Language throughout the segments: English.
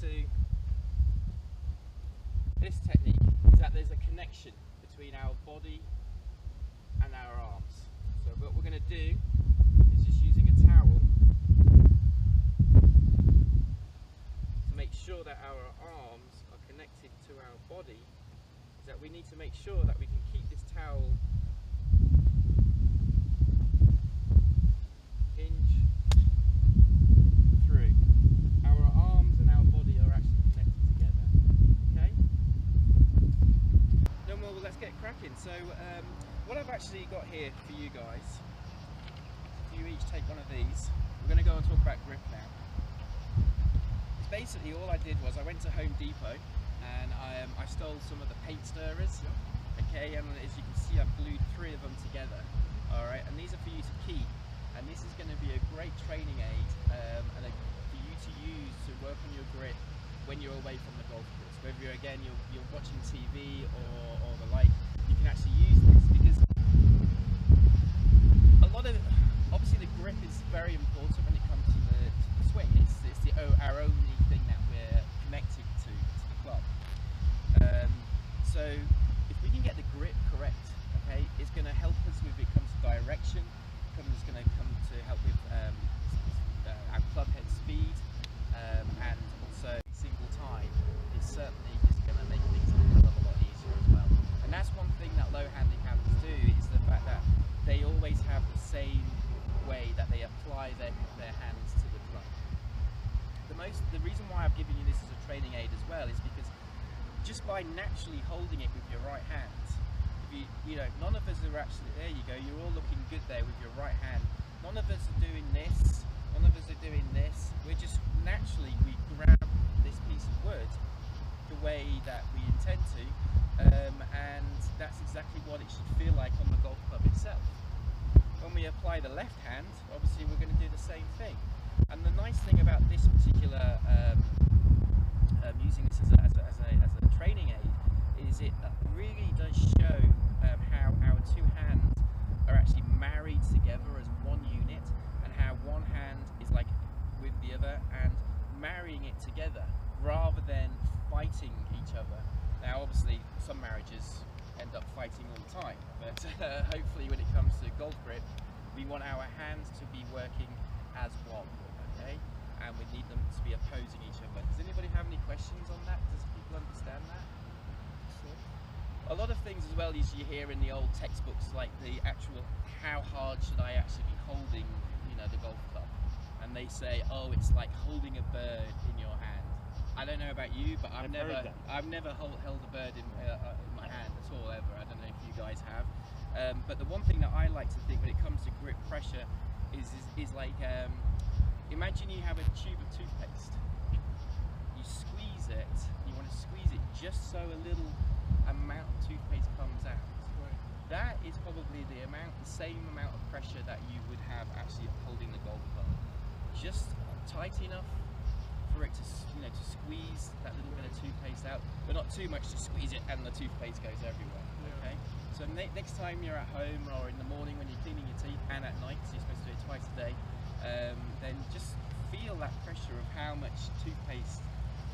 to this technique is that there's a connection between our body and our arms. So what we're going to do is just using a towel to make sure that our arms are connected to our body, is that we need to make sure that we can keep this towel hinge through. Our arms and our body are actually connected together. Okay? No more, well, let's get cracking. So what I've actually got here for you guys, if you each take one of these, we're going to go and talk about grip now. It's basically all I did was I went to Home Depot and I stole some of the paint stirrers. Okay, and as you can see, I've glued 3 of them together. Alright, and these are for you to keep. And this is going to be a great training aid for you to use to work on your grip when you're away from the golf course. Whether you're watching TV or the like, you can actually use this, because a lot of, obviously the grip is very important when it comes to the swing. It's our only thing that we're connected to the club. So if we can get the grip correct, okay, it's going to help us when it comes to direction. It's going to come to help with our club head speed, and also single time is certainly just going to make things a hell of a lot easier as well. And that's one thing that low handicappers do, is the fact that they always have the same way that they apply their hands to the club. The reason why I've given you this as a training aid as well is because just by naturally holding it with your right hand, you know, none of us are actually, there you go, you're all looking good there with your right hand. None of us are doing this, none of us are doing this. We're just naturally, we grab this piece of wood the way that we intend to, and that's exactly what it should feel like on the golf club itself. When we apply the left hand, obviously we're going to do the same thing. And the nice thing about this particular, using this as a training aid, is it really does show how our 2 hands are actually married together as one unit, and how one hand is like with the other and marrying it together rather than fighting each other. Now obviously some marriages end up fighting all the time, but hopefully when it comes to golf grip, we want our hands to be working as one, okay? And we need them to be opposing each other. Does anybody have any questions on that? Does people understand that? A lot of things as well as you hear in the old textbooks, like the actual, how hard should I actually be holding, you know, the golf club? And they say, oh, it's like holding a bird in your hand. I don't know about you, but I've never held a bird in my hand at all ever. I don't know if you guys have. But the one thing that I like to think when it comes to grip pressure is like, imagine you have a tube of toothpaste. You squeeze it, you want to squeeze it just so a little amount of toothpaste comes out. Right. That is probably the same amount of pressure that you would have actually holding the golf club. Just tight enough for it to, you know, to squeeze that little bit of toothpaste out, but not too much to squeeze it and the toothpaste goes everywhere. Okay. So next time you're at home or in the morning when you're cleaning your teeth, and at night, because you're supposed to do it twice a day, then just feel that pressure of how much toothpaste,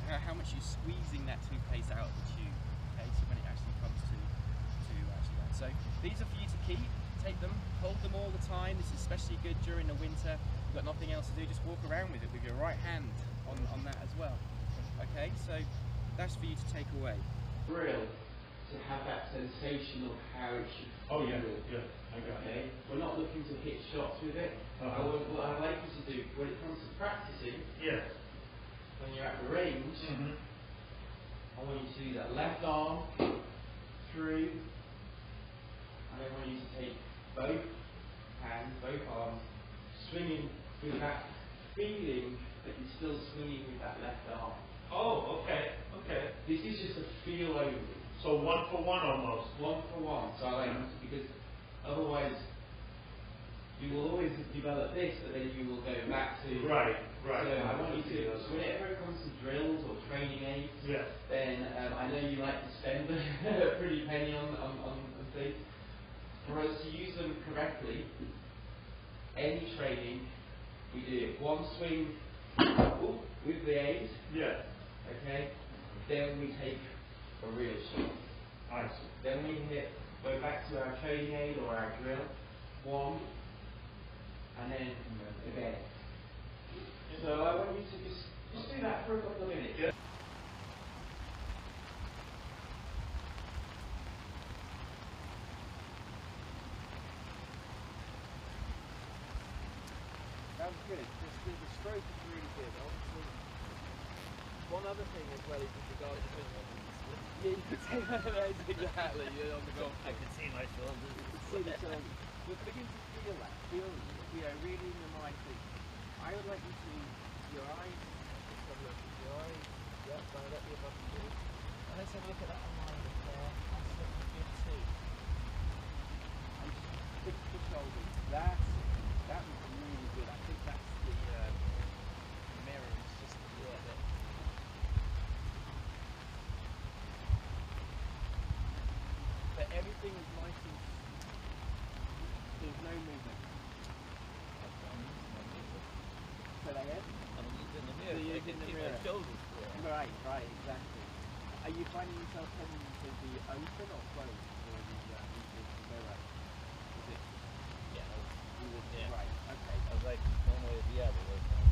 how much you're squeezing that toothpaste out of the tube. Okay, so when it actually comes to actually that. So these are for you to keep, take them, hold them all the time. This is especially good during the winter. You've got nothing else to do, just walk around with it with your right hand on that as well. Okay, so that's for you to take away. Real to have that sensation of how it should feel. Oh yeah, yeah. Okay, we're not looking to hit shots with it. What I'd like you to do when it comes to practicing, when you're at the range, I want you to do that left arm through, and I want you to take both hands, both arms, swinging with that feeling that you're still swinging with that left arm. Oh, okay, okay. This is just a feel only. So 1 for 1 almost. 1 for 1. So I like, because otherwise you will always develop this, but then you will go back to. Right. So I want you to, so whenever it comes to drills or training aids, then I know you like to spend a pretty penny on things. For us to use them correctly, any training, we do 1 swing with the aid, Okay? Then we take a real shot. I see. Then we go back to our training aid or our drill. 1, and then again. So I want you to just do that for a couple of minutes. That was good. The stroke is really good. Obviously, one other thing as well is with regard to yeah, you could say that exactly. You're on the golf course. I can see my shoulders. You can see the shoulders. But begin to feel that. Feel, really in the mind thing. I would like you to your eyes. Just have a look at your eyes. Yep, right up your bottom too. And let's have a look at that alignment there. That's looking good too. And just fix the shoulders. That was really good. I think that's the mirror. It's just that. But everything is nice and there's no movement. Say that again? I'm using the mirror. So you're I can using the see mirror. my shoulders. Right, exactly. Are you finding yourself tending to be open or closed for the mirror? Is it? Yeah. Right, okay. I was like one way or the other.